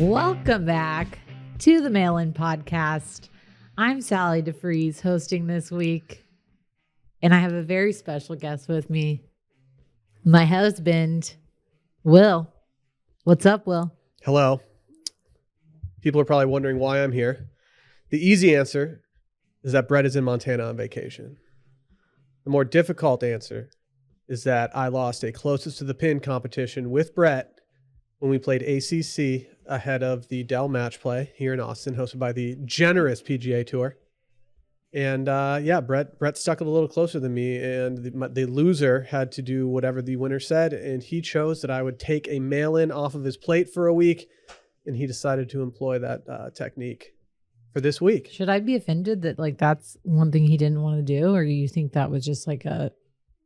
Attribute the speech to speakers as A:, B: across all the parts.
A: Welcome back to the Mail-In Podcast. I'm Sally deFries hosting this week, and I have a very special guest with me, my husband, Will. What's up, Will?
B: Hello. People are probably wondering why I'm here. The easy answer is that Brett is in Montana on vacation. The more difficult answer is that I lost a closest to the pin competition with Brett when we played ACC ahead of the Dell Match Play here in Austin, hosted by the generous PGA Tour. And Brett stuck it a little closer than me, and the loser had to do whatever the winner said, and he chose that I would take a mail-in off of his plate for a week, and he decided to employ that technique for this week.
A: Should I be offended that that's one thing he didn't want to do, or you think that was just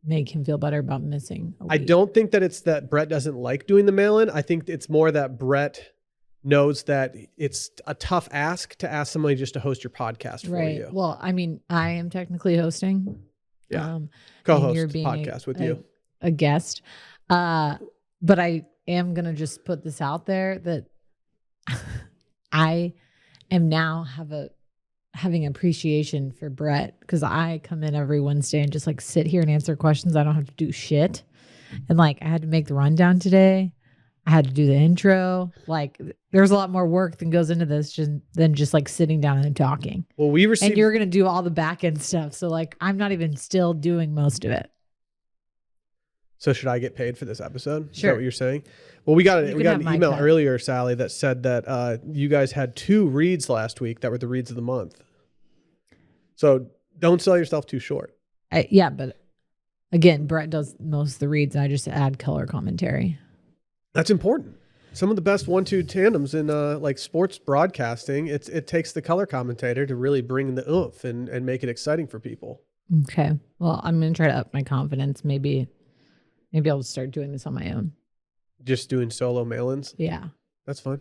A: make him feel better about missing a week?
B: I don't think that it's that Brett doesn't like doing the mail-in. I think it's more that Brett knows that it's a tough ask to ask somebody just to host your podcast for you.
A: Well, I mean, I am technically hosting.
B: Yeah. Co-host podcast with you.
A: A guest. But I am going to just put this out there that I am now having appreciation for Brett, because I come in every Wednesday and just sit here and answer questions. I don't have to do shit. And I had to make the rundown today. I had to do the intro. There's a lot more work that goes into this than just sitting down and talking.
B: Well,
A: and you're going to do all the back end stuff. So I'm not even still doing most of it.
B: So should I get paid for this episode?
A: Sure.
B: Is that what you're saying? Well, we got an email earlier, Sally, that said that you guys had 2 reads last week that were the reads of the month. So don't sell yourself too short.
A: Yeah, but again, Brett does most of the reads. I just add color commentary.
B: That's important. Some of the best 1-2 tandems in sports broadcasting, it takes the color commentator to really bring the oomph and make it exciting for people.
A: Okay. Well, I'm going to try to up my confidence. Maybe I'll start doing this on my own.
B: Just doing solo mail-ins?
A: Yeah.
B: That's fine.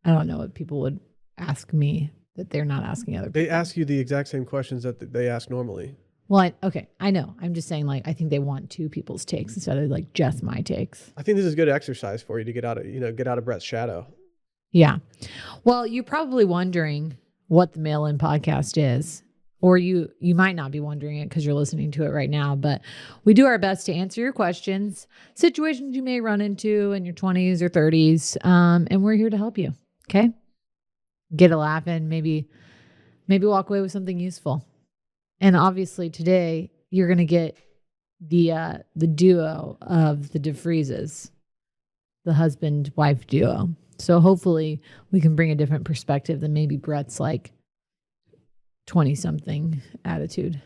A: I don't know what people would ask me that they're not asking other people.
B: They ask you the exact same questions that they ask normally.
A: Well, I know. I'm just saying, I think they want 2 people's takes instead of just my takes.
B: I think this is good exercise for you to get out of Brett's shadow.
A: Yeah. Well, you're probably wondering what the Mail-In Podcast is, or you might not be wondering it because you're listening to it right now, but we do our best to answer your questions, situations you may run into in your 20s or 30s, and we're here to help you. Okay? Get a laugh in, maybe walk away with something useful. And obviously today you're going to get the duo of the deFrieses, the husband-wife duo. So hopefully we can bring a different perspective than maybe Brett's 20-something attitude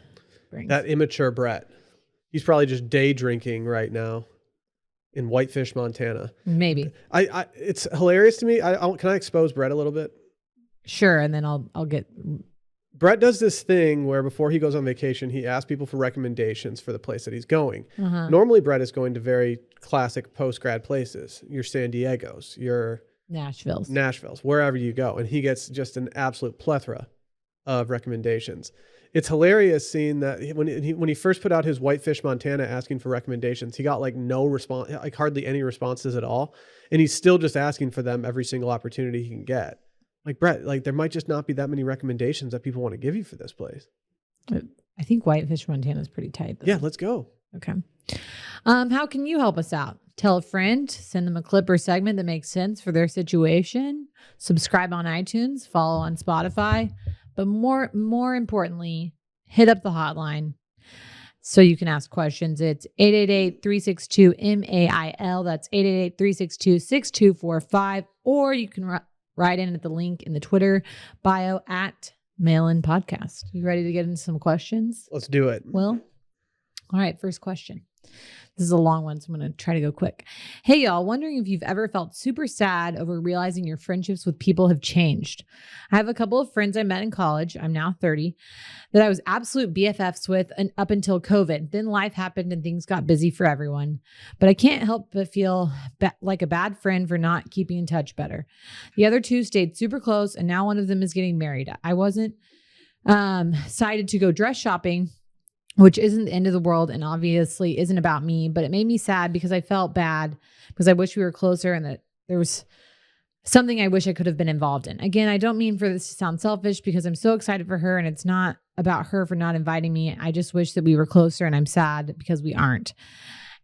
A: brings.
B: That immature Brett. He's probably just day drinking right now in Whitefish, Montana.
A: Maybe.
B: It's hilarious to me. Can I expose Brett a little bit?
A: Sure, and then I'll get...
B: Brett does this thing where before he goes on vacation, he asks people for recommendations for the place that he's going.
A: Uh-huh.
B: Normally, Brett is going to very classic post-grad places. Your San Diegos, your Nashville's, wherever you go. And he gets just an absolute plethora of recommendations. It's hilarious seeing that when he first put out his Whitefish, Montana, asking for recommendations, he got no response, hardly any responses at all. And he's still just asking for them every single opportunity he can get. Brett, there might just not be that many recommendations that people want to give you for this place.
A: I think Whitefish, Montana is pretty tight, though.
B: Yeah, let's go.
A: Okay. How can you help us out? Tell a friend, send them a clip or segment that makes sense for their situation. Subscribe on iTunes, follow on Spotify, but more importantly, hit up the hotline so you can ask questions. It's 888-362-MAIL. That's 888-362-6245. Or you can write in at the link in the Twitter bio at Mail-In Podcast. You ready to get into some questions?
B: Let's do it.
A: Will? All right, first question. This is a long one, so I'm going to try to go quick. Hey, y'all, wondering if you've ever felt super sad over realizing your friendships with people have changed. I have a couple of friends I met in college, I'm now 30, that I was absolute BFFs with up until COVID. Then life happened and things got busy for everyone. But I can't help but feel like a bad friend for not keeping in touch better. The other 2 stayed super close, and now one of them is getting married. I wasn't excited to go dress shopping, which isn't the end of the world and obviously isn't about me, but it made me sad because I felt bad because I wish we were closer and that there was something I wish I could have been involved in. Again, I don't mean for this to sound selfish because I'm so excited for her and it's not about her for not inviting me. I just wish that we were closer and I'm sad because we aren't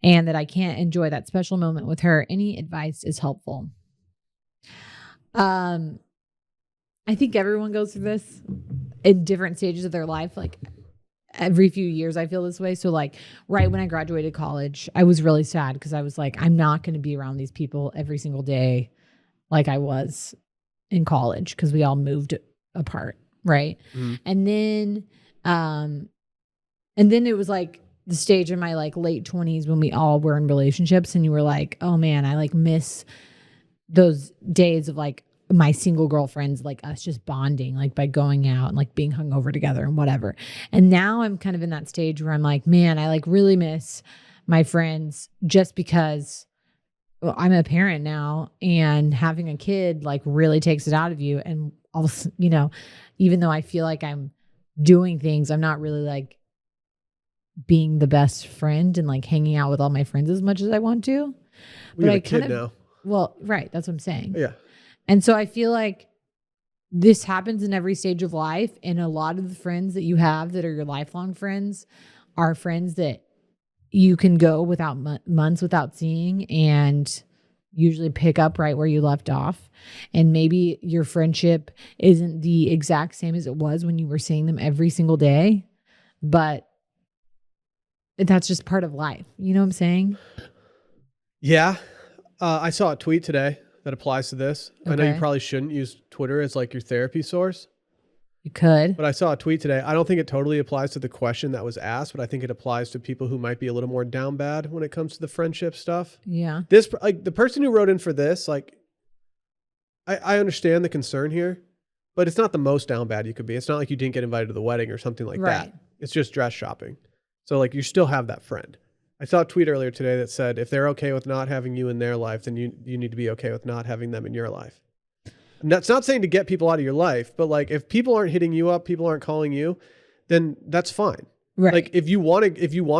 A: and that I can't enjoy that special moment with her. Any advice is helpful. I think everyone goes through this in different stages of their life. Like every few years, I feel this way. So like right when I graduated college, I was really sad because I was like, I'm not going to be around these people every single day like I was in college because we all moved apart, right? And then it was like the stage in my like late 20s when we all were in relationships and you were like, oh man, I like miss those days of like my single girlfriends, like us just bonding, like by going out and like being hungover together and whatever. And now I'm kind of in that stage where I'm like, man, I like really miss my friends just because I'm a parent now and having a kid like really takes it out of you. And also, even though I feel like I'm doing things, I'm not really like being the best friend and like hanging out with all my friends as much as I want to.
B: We have a kid now.
A: Well, right. That's what I'm saying.
B: Yeah.
A: And so I feel like this happens in every stage of life. And a lot of the friends that you have that are your lifelong friends are friends that you can go without months without seeing and usually pick up right where you left off. And maybe your friendship isn't the exact same as it was when you were seeing them every single day, but that's just part of life. You know what I'm saying?
B: Yeah. I saw a tweet today that applies to this. Okay. I know you probably shouldn't use Twitter as like your therapy source.
A: You could.
B: But I saw a tweet today. I don't think it totally applies to the question that was asked, but I think it applies to people who might be a little more down bad when it comes to the friendship stuff.
A: Yeah.
B: This, like the person who wrote in for this, like, I understand the concern here, but it's not the most down bad you could be. It's not like you didn't get invited to the wedding or something like that. It's just dress shopping. So like you still have that friend. I saw a tweet earlier today that said, if they're okay with not having you in their life, then you need to be okay with not having them in your life. And that's not saying to get people out of your life, but like if people aren't hitting you up, people aren't calling you, then that's fine.
A: Right.
B: Like if you want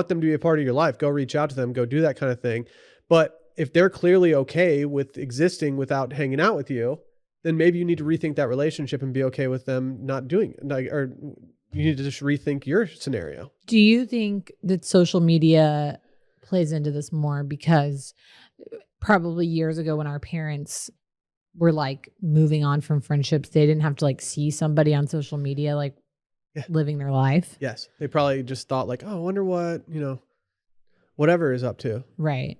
B: them to be a part of your life, go reach out to them, go do that kind of thing. But if they're clearly okay with existing without hanging out with you, then maybe you need to rethink that relationship and be okay with them not doing it. Like, or you need to just rethink your scenario.
A: Do you think that social media plays into this more? Because probably years ago when our parents were like moving on from friendships, they didn't have to like see somebody on social media like living their life.
B: Yes. They probably just thought like, oh, I wonder what, whatever is up to.
A: Right.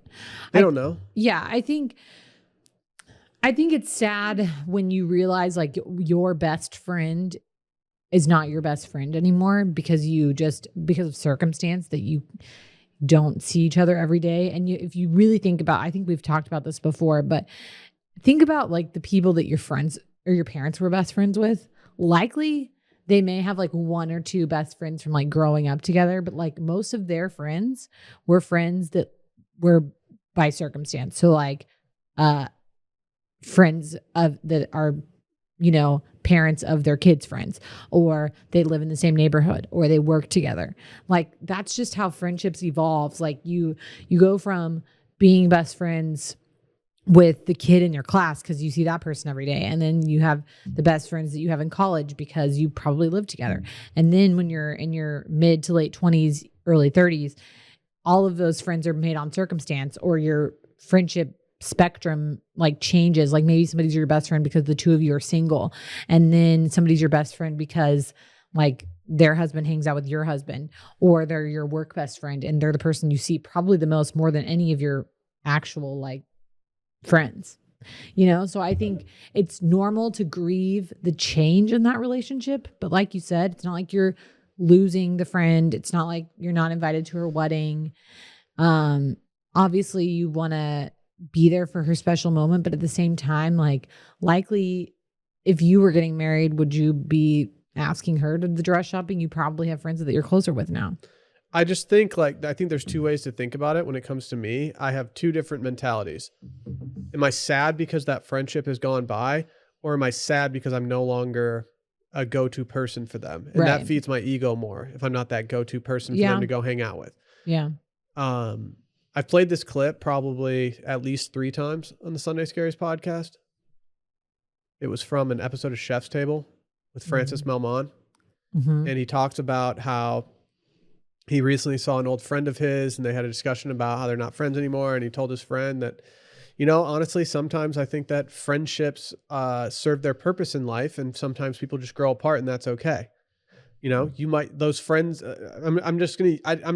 B: They don't know.
A: Yeah. I think it's sad when you realize like your best friend is not your best friend anymore because of circumstance that you don't see each other every day. And if you really think about, I think we've talked about this before, but think about like the people that your friends or your parents were best friends with. Likely they may have like one or two best friends from like growing up together, but like most of their friends were friends that were by circumstance. So like friends of that are, parents of their kids' friends, or they live in the same neighborhood, or they work together. Like that's just how friendships evolves. Like you go from being best friends with the kid in your class because you see that person every day. And then you have the best friends that you have in college because you probably live together. And then when you're in your mid to late 20s, early 30s, all of those friends are made on circumstance, or your friendship spectrum like changes. Like maybe somebody's your best friend because the two of you are single. And then somebody's your best friend because like their husband hangs out with your husband, or they're your work best friend and they're the person you see probably the most, more than any of your actual like friends, so I think it's normal to grieve the change in that relationship. But like you said, it's not like you're losing the friend. It's not like you're not invited to her wedding. Obviously you want to be there for her special moment, but at the same time, like likely if you were getting married, would you be asking her to the dress shopping? You probably have friends that you're closer with now.
B: I just think I think there's two ways to think about it when it comes to me. I have two different mentalities. Am I sad because that friendship has gone by, or am I sad because I'm no longer a go-to person for them? And that feeds my ego more if I'm not that go-to person for them to go hang out with.
A: Yeah.
B: I've played this clip probably at least 3 times on the Sunday Scaries podcast. It was from an episode of Chef's Table with Francis Melmon.
A: Mm-hmm.
B: And he talks about how he recently saw an old friend of his and they had a discussion about how they're not friends anymore. And he told his friend that, honestly, sometimes I think that friendships serve their purpose in life, and sometimes people just grow apart, and that's okay. You might, those friends, I'm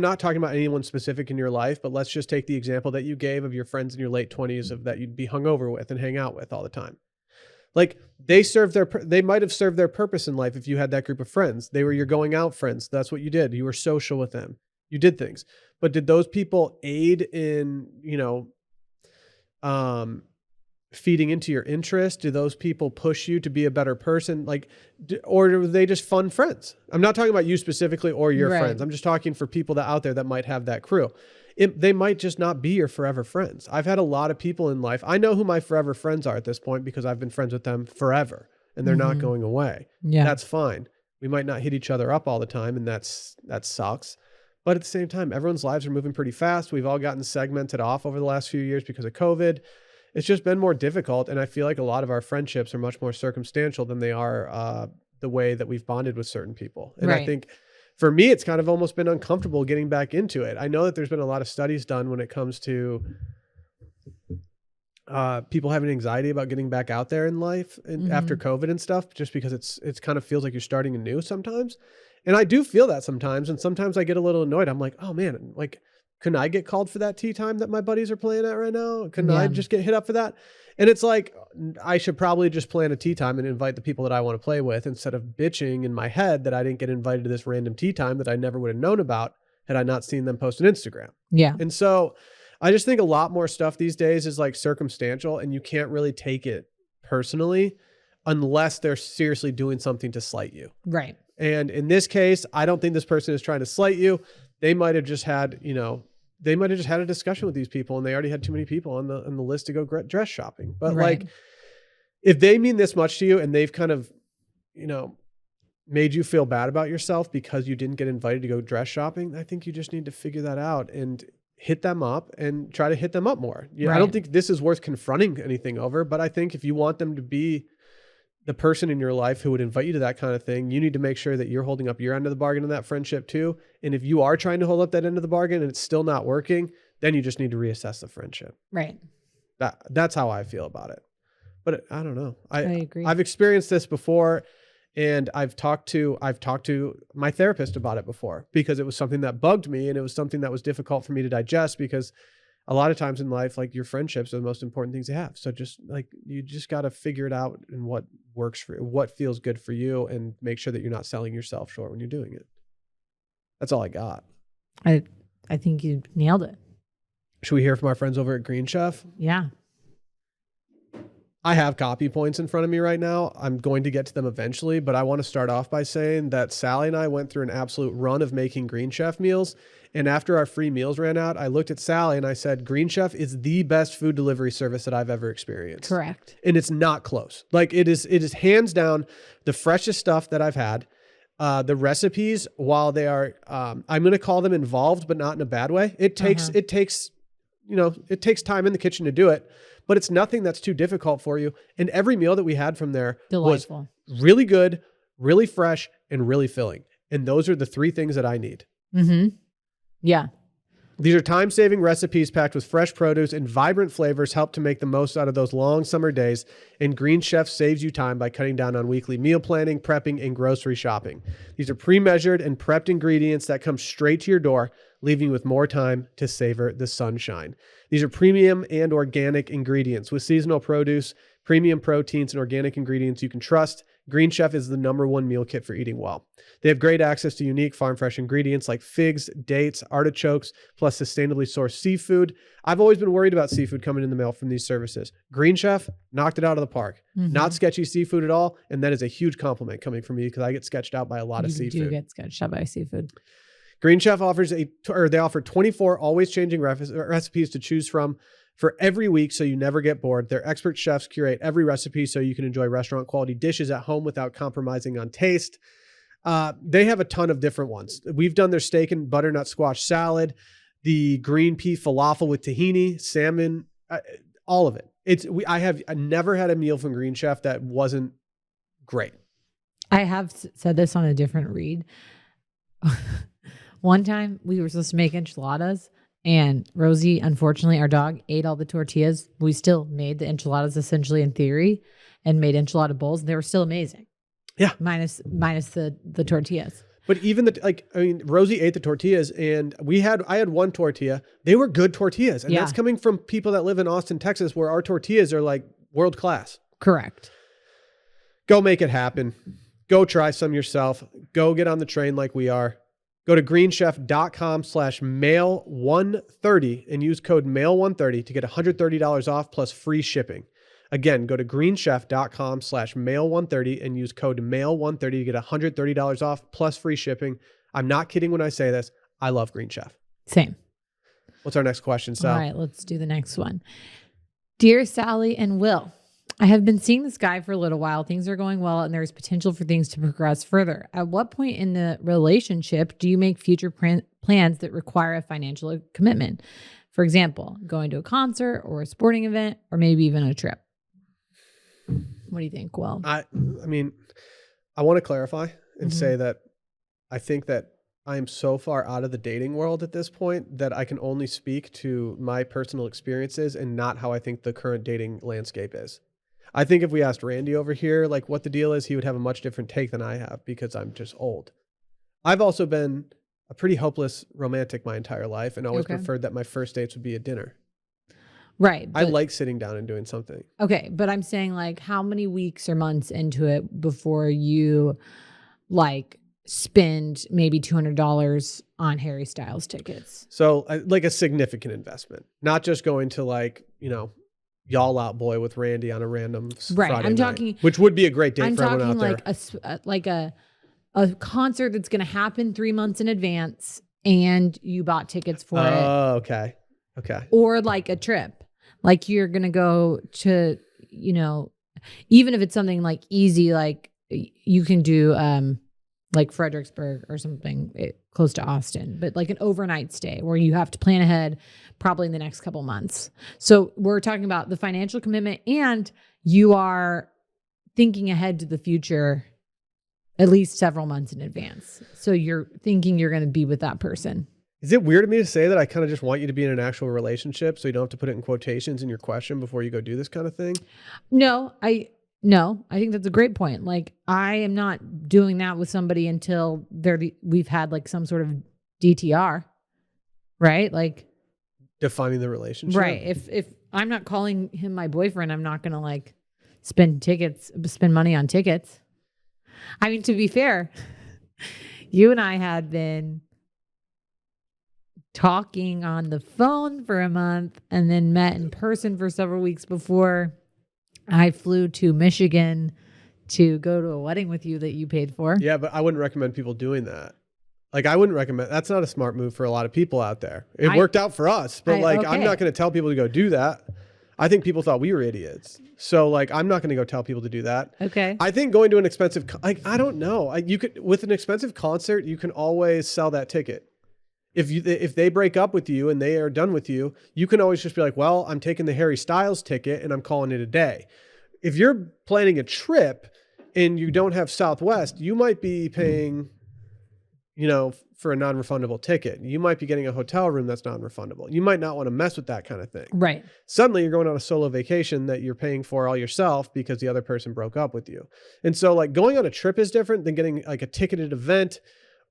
B: not talking about anyone specific in your life, but let's just take the example that you gave of your friends in your late 20s of that you'd be hungover with and hang out with all the time. Like they might have served their purpose in life if you had that group of friends. They were your going out friends. That's what you did. You were social with them. You did things. But did those people aid in, feeding into your interest? Do those people push you to be a better person? Or were they just fun friends? I'm not talking about you specifically or your friends. I'm just talking for people that out there that might have that crew. They might just not be your forever friends. I've had a lot of people in life. I know who my forever friends are at this point because I've been friends with them forever and they're not going away.
A: Yeah.
B: That's fine. We might not hit each other up all the time, and that sucks. But at the same time, everyone's lives are moving pretty fast. We've all gotten segmented off over the last few years because of COVID. It's just been more difficult. And I feel like a lot of our friendships are much more circumstantial than they are the way that we've bonded with certain people. And I think for me, it's kind of almost been uncomfortable getting back into it. I know that there's been a lot of studies done when it comes to people having anxiety about getting back out there in life and after COVID and stuff, just because it's kind of feels like you're starting anew sometimes. And I do feel that sometimes. And sometimes I get a little annoyed. I'm like, oh man, couldn't I get called for that tea time that my buddies are playing at right now? Couldn't I just get hit up for that? And it's like, I should probably just plan a tea time and invite the people that I want to play with instead of bitching in my head that I didn't get invited to this random tea time that I never would have known about had I not seen them post on Instagram.
A: Yeah.
B: And so I just think a lot more stuff these days is circumstantial, and you can't really take it personally unless they're seriously doing something to slight you.
A: Right.
B: And in this case, I don't think this person is trying to slight you. They might have just had, a discussion with these people, and they already had too many people on the list to go dress shopping. But if they mean this much to you and they've kind of, made you feel bad about yourself because you didn't get invited to go dress shopping, I think you just need to figure that out and hit them up and try to hit them up more. I don't think this is worth confronting anything over, but I think if you want them to be the person in your life who would invite you to that kind of thing, you need to make sure that you're holding up your end of the bargain in that friendship too. And if you are trying to hold up that end of the bargain and it's still not working, then you just need to reassess the friendship.
A: Right.
B: That's how I feel about it. But I don't know.
A: I agree.
B: I've experienced this before, and I've talked to my therapist about it before because it was something that bugged me, and it was something that was difficult for me to digest because a lot of times in life, your friendships are the most important things you have. So just you just got to figure it out and what works for you, what feels good for you, and make sure that you're not selling yourself short when you're doing it. That's all I got.
A: I think you nailed it.
B: Should we hear from our friends over at Green Chef?
A: Yeah.
B: I have copy points in front of me right now. I'm going to get to them eventually, but I want to start off by saying that Sally and I went through an absolute run of making Green Chef meals. And after our free meals ran out, I looked at Sally and I said, Green Chef is the best food delivery service that I've ever experienced.
A: Correct.
B: And it's not close. It is hands down the freshest stuff that I've had. The recipes, while they are, I'm going to call them involved, but not in a bad way. It takes time in the kitchen to do it, but it's nothing that's too difficult for you. And every meal that we had from there
A: Delightful.
B: Was really good, really fresh, and really filling. And those are the three things that I need.
A: Mm-hmm. Yeah.
B: These are time-saving recipes packed with fresh produce and vibrant flavors help to make the most out of those long summer days. And Green Chef saves you time by cutting down on weekly meal planning, prepping, and grocery shopping. These are pre-measured and prepped ingredients that come straight to your door, leaving you with more time to savor the sunshine. These are premium and organic ingredients with seasonal produce, premium proteins, and organic ingredients you can trust. Green Chef is the #1 meal kit for eating well. They have great access to unique farm fresh ingredients like figs, dates, artichokes, plus sustainably sourced seafood. I've always been worried about seafood coming in the mail from these services. Green Chef knocked it out of the park.
A: Mm-hmm.
B: Not sketchy seafood at all. And that is a huge compliment coming from me because I get sketched out by a lot of seafood.
A: You do get sketched out by seafood.
B: Green Chef they offer 24 always changing recipes to choose from for every week so you never get bored. Their expert chefs curate every recipe so you can enjoy restaurant quality dishes at home without compromising on taste. They have a ton of different ones. We've done their steak and butternut squash salad, the green pea falafel with tahini, salmon, all of it. I never had a meal from Green Chef that wasn't great.
A: I have said this on a different read. One time we were supposed to make enchiladas, and Rosie, unfortunately, our dog, ate all the tortillas. We still made the enchiladas essentially in theory and made enchilada bowls. And they were still amazing.
B: Yeah.
A: Minus the tortillas.
B: But even Rosie ate the tortillas, and I had one tortilla. They were good tortillas. And that's coming from people that live in Austin, Texas, where our tortillas are like world class.
A: Correct.
B: Go make it happen. Go try some yourself. Go get on the train like we are. Go to greenchef.com/mail130 and use code mail130 to get $130 off plus free shipping. Again, go to greenchef.com/mail130 and use code mail130 to get $130 off plus free shipping. I'm not kidding when I say this. I love Green Chef.
A: Same.
B: What's our next question, Sal?
A: All right, let's do the next one. Dear Sally and Will, I have been seeing this guy for a little while. Things are going well, and there's potential for things to progress further. At what point in the relationship do you make future plans that require a financial commitment? For example, going to a concert or a sporting event, or maybe even a trip. What do you think, Will?
B: I want to clarify and say that I think that I am so far out of the dating world at this point that I can only speak to my personal experiences and not how I think the current dating landscape is. I think if we asked Randy over here, like what the deal is, he would have a much different take than I have because I'm just old. I've also been a pretty hopeless romantic my entire life and always preferred that my first dates would be a dinner.
A: Right.
B: I like sitting down and doing something.
A: Okay. But I'm saying like how many weeks or months into it before you like spend maybe $200 on Harry Styles tickets?
B: So like a significant investment, not just going to like, Y'all Out Boy with Randy on a random Friday
A: I'm talking
B: night, which would be a great date for everyone out there.
A: Like a concert that's going to happen 3 months in advance and you bought tickets for it.
B: Oh, okay.
A: Or like a trip, like you're going to go to, even if it's something like easy, like you can do like Fredericksburg or something close to Austin, but like an overnight stay where you have to plan ahead probably in the next couple months. So we're talking about the financial commitment and you are thinking ahead to the future at least several months in advance. So you're thinking you're going to be with that person.
B: Is it weird of me to say that I kind of just want you to be in an actual relationship so you don't have to put it in quotations in your question before you go do this kind of thing?
A: No, I think that's a great point. Like I am not doing that with somebody until we've had like some sort of DTR, right? Like
B: defining the relationship.
A: Right. If I'm not calling him my boyfriend, I'm not going to like spend money on tickets. I mean, to be fair, you and I had been talking on the phone for a month and then met in person for several weeks before I flew to Michigan to go to a wedding with you that you paid for.
B: Yeah, but I wouldn't recommend people doing that. Like I wouldn't recommend, that's not a smart move for a lot of people out there. It worked out for us, but I'm not going to tell people to go do that. I think people thought we were idiots. So like, I'm not going to go tell people to do that.
A: Okay.
B: I think going to an expensive, I don't know. With an expensive concert, you can always sell that ticket. If they break up with you and they are done with you, you can always just be like, well, I'm taking the Harry Styles ticket and I'm calling it a day. If you're planning a trip and you don't have Southwest, you might be paying, for a non-refundable ticket. You might be getting a hotel room that's non-refundable. You might not want to mess with that kind of thing.
A: Right.
B: Suddenly you're going on a solo vacation that you're paying for all yourself because the other person broke up with you. And so like going on a trip is different than getting like a ticketed event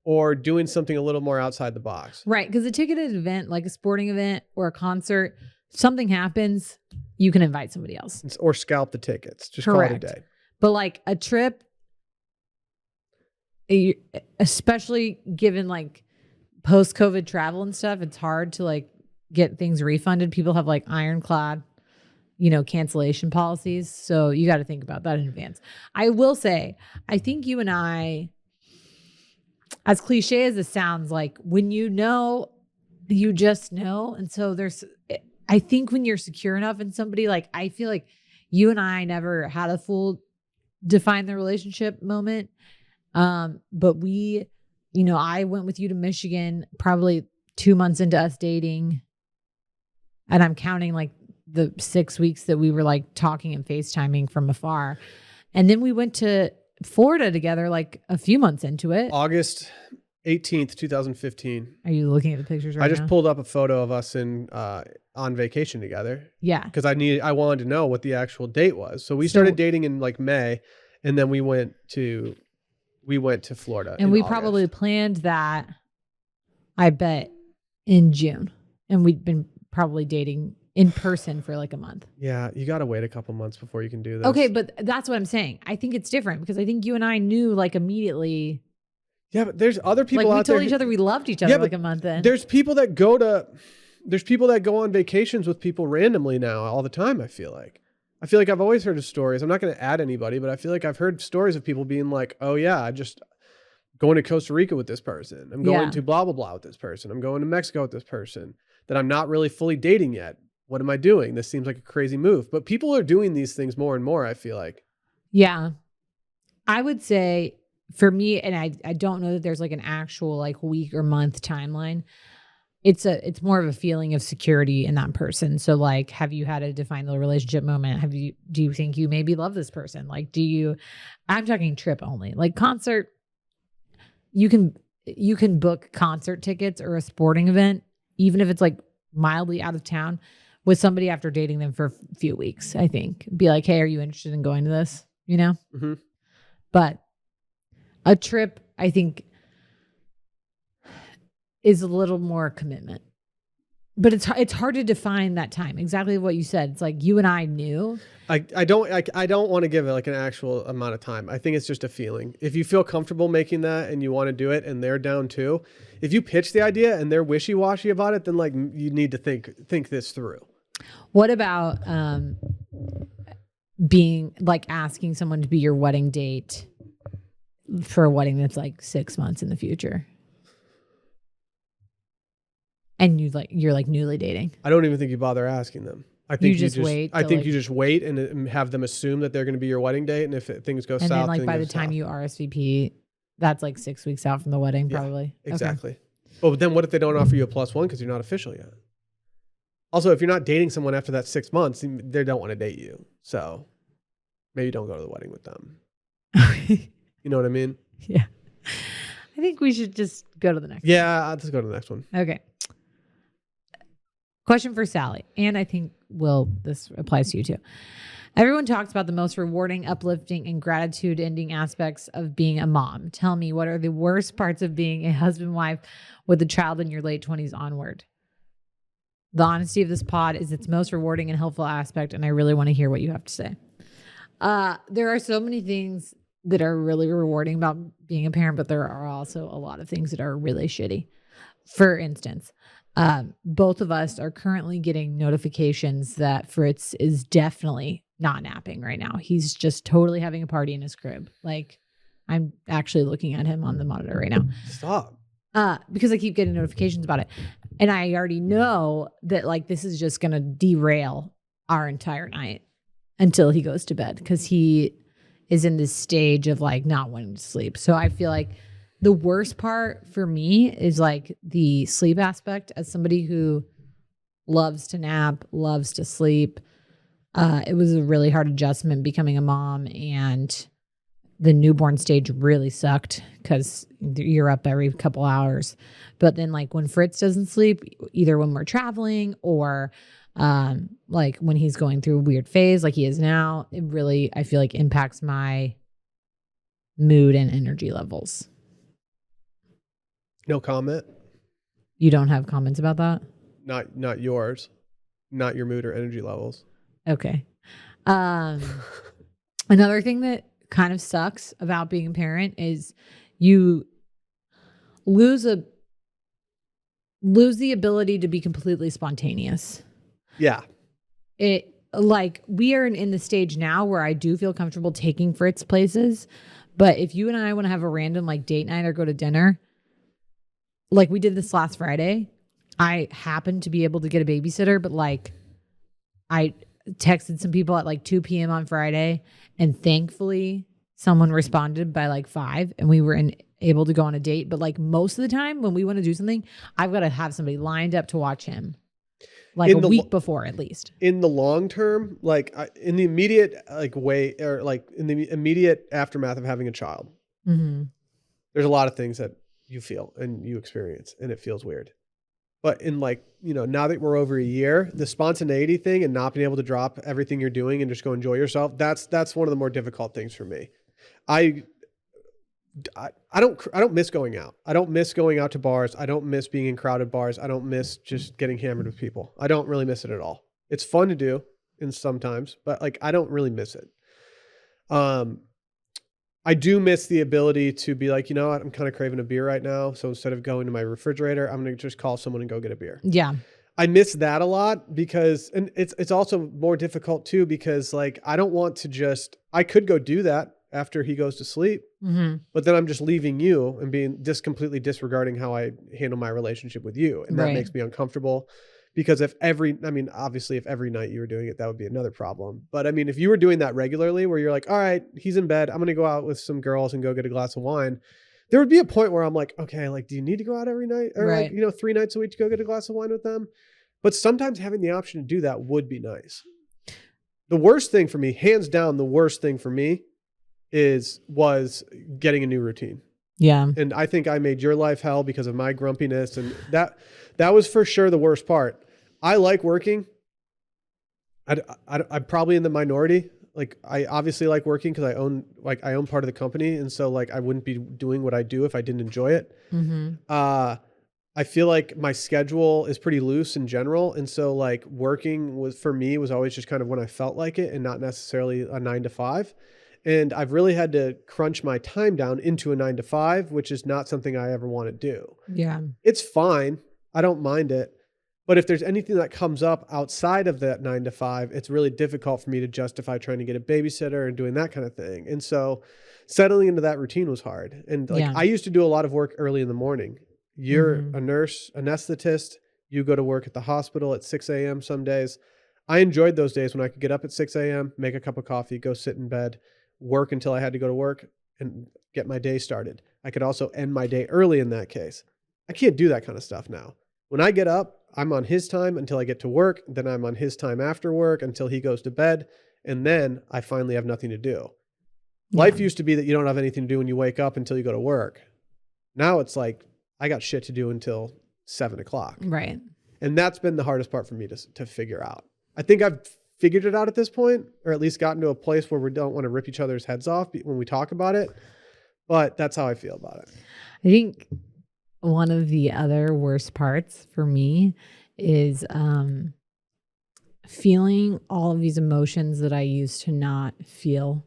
B: or doing something a little more outside the box.
A: Right. Because a ticketed event, like a sporting event or a concert, something happens, you can invite somebody else.
B: Or scalp the tickets. Just
A: Correct.
B: Call it a day.
A: But like a trip, especially given like post-COVID travel and stuff, it's hard to like get things refunded. People have like ironclad, cancellation policies. So you got to think about that in advance. I will say, I think you and I, as cliche as it sounds, like when you just know. And so I think when you're secure enough in somebody, like I feel like you and I never had a full define the relationship moment. But we, I went with you to Michigan probably 2 months into us dating, and I'm counting like the 6 weeks that we were like talking and FaceTiming from afar. And then we went to Florida together like a few months into it.
B: August 18th, 2015.
A: Are you looking at the pictures right now?
B: I just pulled up a photo of us on vacation together.
A: Yeah.
B: Because I wanted to know what the actual date was. So we started dating in like May, and then we went to Florida.
A: And we probably planned that, I bet, in June. And we'd been probably dating in person for like a month.
B: Yeah, you got to wait a couple months before you can do this.
A: Okay, but that's what I'm saying. I think it's different because I think you and I knew like immediately.
B: Yeah, but there's other people
A: like
B: out there.
A: We told each other we loved each other like a month in.
B: There's people that go on vacations with people randomly now all the time, I feel like. I've always heard of stories. I'm not going to add anybody, but I feel like I've heard stories of people being like, oh yeah, I just going to Costa Rica with this person. I'm going to blah, blah, blah with this person. I'm going to Mexico with this person that I'm not really fully dating yet. What am I doing? This seems like a crazy move. But people are doing these things more and more, I feel like.
A: Yeah. I would say for me, and I don't know that there's like an actual like week or month timeline. It's more of a feeling of security in that person. So like, have you had a define the relationship moment? Do you think you maybe love this person? Like, I'm talking trip only, like concert. You can book concert tickets or a sporting event, even if it's like mildly out of town, with somebody after dating them for a few weeks, I think. Be like, hey, are you interested in going to this? You know?
B: Mm-hmm.
A: But a trip, I think, is a little more commitment. But it's hard to define that time. Exactly what you said. It's like you and I knew.
B: I don't want to give it like an actual amount of time. I think it's just a feeling. If you feel comfortable making that and you want to do it and they're down too, if you pitch the idea and they're wishy-washy about it, then like you need to think this through.
A: What about being like asking someone to be your wedding date for a wedding that's like 6 months in the future? And you're like newly dating.
B: I don't even think you bother asking them. I think you just
A: wait.
B: I think you just wait and have them assume that they're going to be your wedding date. And if things go south,
A: and then like by the time you RSVP, that's like 6 weeks out from the wedding, probably.
B: Exactly. Okay. But then what if they don't offer you a +1 because you're not official yet? Also, if you're not dating someone after that 6 months, they don't want to date you. So maybe don't go to the wedding with them. You know what I mean?
A: Yeah. I think we should just go to the next one.
B: Yeah, let's go to the next one.
A: Okay. Question for Sally. And I think, this applies to you too. Everyone talks about the most rewarding, uplifting, and gratitude-ending aspects of being a mom. Tell me, what are the worst parts of being a husband, wife with a child in your late 20s onward? The honesty of this pod is its most rewarding and helpful aspect, and I really want to hear what you have to say. There are so many things that are really rewarding about being a parent, but there are also a lot of things that are really shitty. For instance, both of us are currently getting notifications that Fritz is definitely not napping right now. He's just totally having a party in his crib. Like, I'm actually looking at him on the monitor right now.
B: Stop.
A: Because I keep getting notifications about it. And I already know that like this is just going to derail our entire night until he goes to bed, because he is in this stage of like not wanting to sleep. So I feel like the worst part for me is like the sleep aspect. As somebody who loves to nap, loves to sleep, it was a really hard adjustment becoming a mom, and the newborn stage really sucked because you're up every couple hours. But then like when Fritz doesn't sleep, either when we're traveling or like when he's going through a weird phase like he is now, it really, I feel like, impacts my mood and energy levels.
B: No comment.
A: You don't have comments about that?
B: Not yours. Not your mood or energy levels.
A: Okay. Another thing that kind of sucks about being a parent is you lose the ability to be completely spontaneous.
B: Yeah.
A: It like we are in the stage now where I do feel comfortable taking Fritz places, but if you and I want to have a random like date night or go to dinner, like we did this last Friday, I happened to be able to get a babysitter, but like I texted some people at like 2 p.m. on Friday, and thankfully someone responded by like 5 and we were able to go on a date. But like most of the time when we want to do something, I've got to have somebody lined up to watch him. like a week before at least.
B: In the long term, like in the immediate way, or like in the immediate aftermath of having a child, there's a lot of things that you feel and you experience, and it feels weird. But in now that we're over a year, the spontaneity thing and not being able to drop everything you're doing and just go enjoy yourself, that's one of the more difficult things for me. I don't miss going out. I don't miss going out to bars. I don't miss being in crowded bars. I don't miss just getting hammered with people. I don't really miss it at all. It's fun to do in sometimes, but I don't really miss it. I do miss the ability to be like, you know what, I'm kind of craving a beer right now. So instead of going to my refrigerator, I'm going to just call someone and go get a beer.
A: Yeah.
B: I miss that a lot because, and it's also more difficult too, because I don't want to I could go do that after he goes to sleep, but then I'm just leaving you and being completely disregarding how I handle my relationship with you. And that makes me uncomfortable. Because obviously if every night you were doing it, that would be another problem. But if you were doing that regularly where you're like, all right, he's in bed, I'm going to go out with some girls and go get a glass of wine. There would be a point where I'm like, okay, do you need to go out every night or 3 nights a week to go get a glass of wine with them? But sometimes having the option to do that would be nice. The worst thing for me, hands down, the worst thing for me was getting a new routine.
A: Yeah.
B: And I think I made your life hell because of my grumpiness. And that was for sure the worst part. I like working. I'm probably in the minority. I obviously like working because I own part of the company. And so I wouldn't be doing what I do if I didn't enjoy it. I feel like my schedule is pretty loose in general. And so working for me was always just kind of when I felt like it and not necessarily a 9 to 5. And I've really had to crunch my time down into a 9 to 5, which is not something I ever want to do.
A: Yeah.
B: It's fine. I don't mind it. But if there's anything that comes up outside of that 9 to 5, it's really difficult for me to justify trying to get a babysitter and doing that kind of thing. And so settling into that routine was hard. And I used to do a lot of work early in the morning. You're a nurse, anesthetist. You go to work at the hospital at 6 a.m. some days. I enjoyed those days when I could get up at 6 a.m., make a cup of coffee, go sit in bed, work until I had to go to work and get my day started. I could also end my day early in that case. I can't do that kind of stuff now. When I get up, I'm on his time until I get to work. Then I'm on his time after work until he goes to bed. And then I finally have nothing to do. Yeah. Life used to be that you don't have anything to do when you wake up until you go to work. Now it's I got shit to do until 7 o'clock.
A: Right.
B: And that's been the hardest part for me to figure out. I think I've figured it out at this point, or at least gotten to a place where we don't want to rip each other's heads off when we talk about it. But that's how I feel about it.
A: I think one of the other worst parts for me is feeling all of these emotions that I used to not feel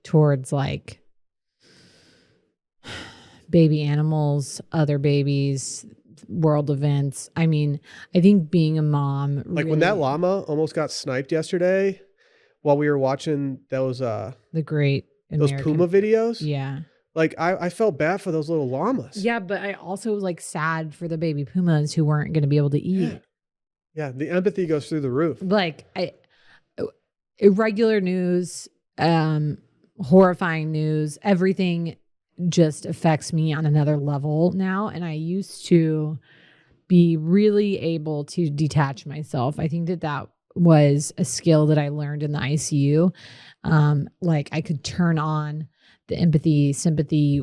A: towards baby animals, other babies, world events. I think being a mom,
B: when that llama almost got sniped yesterday while we were watching those
A: the great
B: those Puma videos.
A: Yeah.
B: I felt bad for those little llamas.
A: Yeah, but I also was sad for the baby pumas who weren't going to be able to eat.
B: Yeah, the empathy goes through the roof.
A: Irregular news, horrifying news, everything just affects me on another level now. And I used to be really able to detach myself. I think that was a skill that I learned in the ICU. I could turn on the empathy, sympathy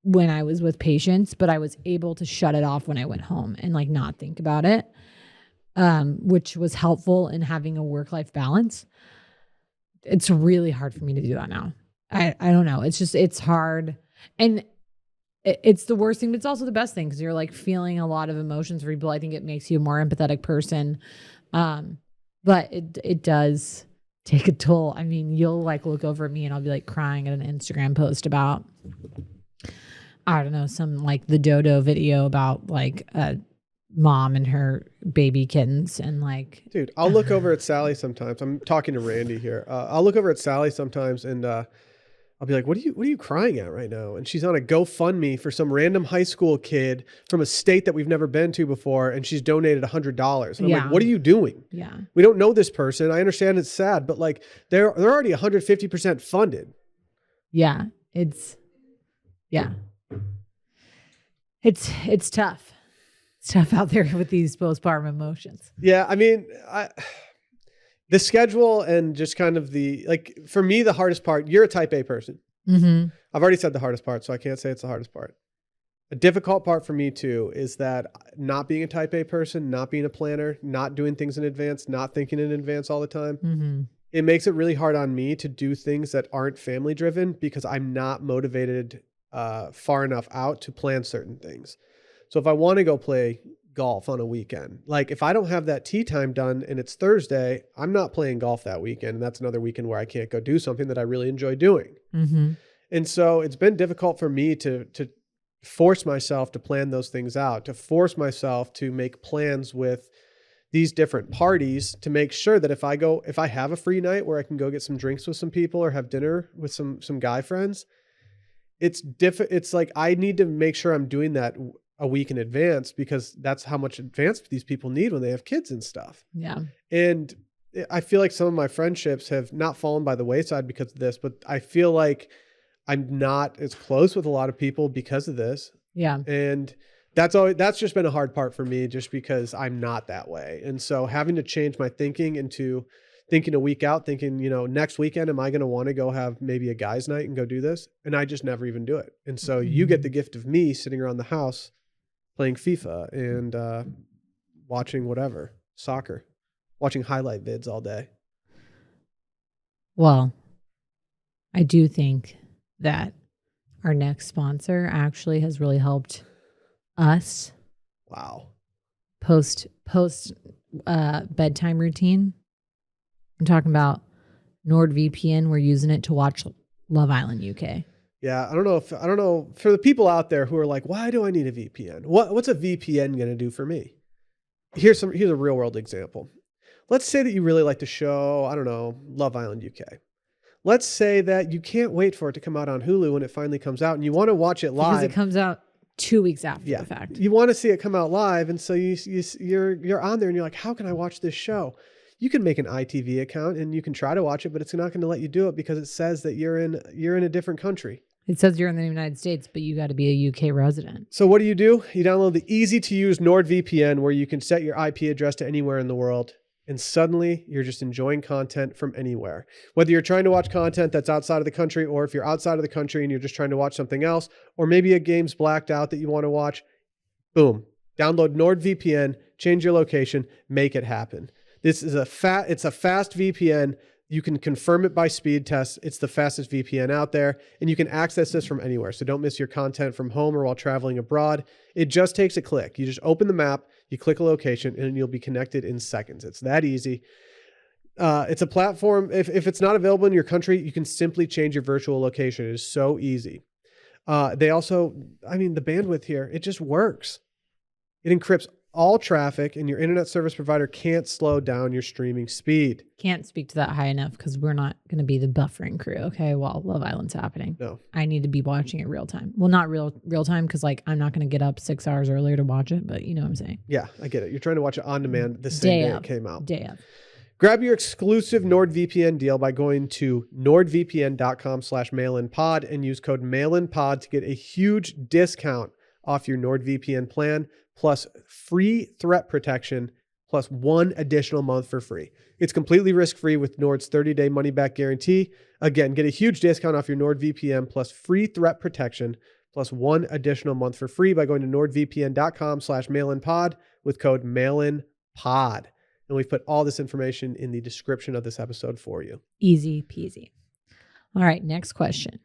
A: when I was with patients, but I was able to shut it off when I went home and not think about it, which was helpful in having a work-life balance. It's really hard for me to do that now. I don't know. It's hard. And it's the worst thing, but it's also the best thing because you're feeling a lot of emotions for people. I think it makes you a more empathetic person. But it does take a toll. You'll look over at me and I'll be crying at an Instagram post about, I don't know, some the dodo video about a mom and her baby kittens and
B: dude, I'll look over at Sally sometimes. I'm talking to Randy here. I'll look over at Sally sometimes and I'll be like, what are you crying at right now? And she's on a GoFundMe for some random high school kid from a state that we've never been to before. And she's donated $100. And I'm like, what are you doing?
A: Yeah.
B: We don't know this person. I understand it's sad, but they're already 150% funded.
A: Yeah. It's tough. stuff out there with these postpartum emotions.
B: Yeah, I mean, the schedule and just kind of for me, the hardest part, you're a type A person.
A: Mm-hmm.
B: I've already said the hardest part, so I can't say it's the hardest part. A difficult part for me too is that not being a type A person, not being a planner, not doing things in advance, not thinking in advance all the time.
A: Mm-hmm.
B: It makes it really hard on me to do things that aren't family driven because I'm not motivated far enough out to plan certain things. So if I want to go play golf on a weekend, like if I don't have that tee time done and it's Thursday, I'm not playing golf that weekend. And that's another weekend where I can't go do something that I really enjoy doing.
A: Mm-hmm.
B: And so it's been difficult for me to force myself to plan those things out, to force myself to make plans with these different parties to make sure that if I have a free night where I can go get some drinks with some people or have dinner with some guy friends, it's like I need to make sure I'm doing that a week in advance because that's how much advance these people need when they have kids and stuff.
A: Yeah.
B: And I feel like some of my friendships have not fallen by the wayside because of this, but I feel like I'm not as close with a lot of people because of this.
A: Yeah.
B: And that's just been a hard part for me just because I'm not that way. And so having to change my thinking into thinking a week out, thinking, next weekend, am I going to want to go have maybe a guy's night and go do this? And I just never even do it. And so you get the gift of me sitting around the house playing FIFA and watching whatever, soccer, watching highlight vids all day.
A: Well, I do think that our next sponsor actually has really helped us.
B: Wow.
A: Post bedtime routine. I'm talking about NordVPN. We're using it to watch Love Island UK.
B: Yeah, I don't know for the people out there who are like, why do I need a VPN? What's a VPN going to do for me? Here's a real world example. Let's say that you really like the show, I don't know, Love Island UK. Let's say that you can't wait for it to come out on Hulu when it finally comes out and you want to watch it live.
A: Because it comes out 2 weeks after the fact.
B: You want to see it come out live, and so you're on there and you're like, how can I watch this show? You can make an ITV account and you can try to watch it, but it's not going to let you do it because it says that you're in a different country.
A: It says you're in the United States, but you got to be a UK resident.
B: So what do? You download the easy to use NordVPN where you can set your IP address to anywhere in the world. And suddenly you're just enjoying content from anywhere. Whether you're trying to watch content that's outside of the country, or if you're outside of the country and you're just trying to watch something else, or maybe a game's blacked out that you want to watch, boom, download NordVPN, change your location, make it happen. This is it's a fast VPN. You can confirm it by speed tests. It's the fastest VPN out there, and you can access this from anywhere. So don't miss your content from home or while traveling abroad. It just takes a click. You just open the map, you click a location, and you'll be connected in seconds. It's that easy. It's a platform. If it's not available in your country, you can simply change your virtual location. It is so easy. They also, the bandwidth here, it just works. It encrypts all traffic, and your internet service provider can't slow down your streaming speed.
A: Can't speak to that high enough because we're not going to be the buffering crew, okay, while Love Island's happening.
B: No.
A: I need to be watching it real time. Well, not real time because I'm not going to get up 6 hours earlier to watch it, but you know what I'm saying.
B: Yeah, I get it. You're trying to watch it on demand the same day it came out.
A: Day of.
B: Grab your exclusive NordVPN deal by going to nordvpn.com/mailinpod and use code mailinpod to get a huge discount off your NordVPN plan, plus free threat protection, plus 1 additional month for free. It's completely risk-free with Nord's 30-day money-back guarantee. Again, get a huge discount off your NordVPN plus free threat protection, plus 1 additional month for free by going to nordvpn.com/mailinpod with code mailinpod. And we've put all this information in the description of this episode for you.
A: Easy peasy. All right, next question.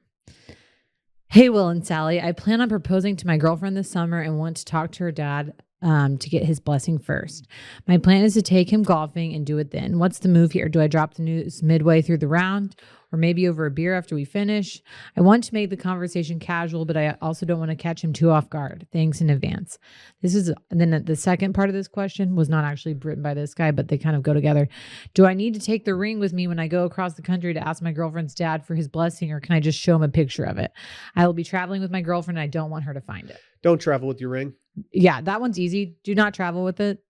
A: Hey, Will and Sally, I plan on proposing to my girlfriend this summer and want to talk to her dad to get his blessing first. My plan is to take him golfing and do it then. What's the move here? Do I drop the news midway through the round or maybe over a beer after we finish? I want to make the conversation casual, but I also don't want to catch him too off guard. Thanks in advance. And then the second part of this question was not actually written by this guy, but they kind of go together. Do I need to take the ring with me when I go across the country to ask my girlfriend's dad for his blessing, or can I just show him a picture of it? I will be traveling with my girlfriend and I don't want her to find it.
B: Don't travel with your ring.
A: Yeah, that one's easy. Do not travel with it.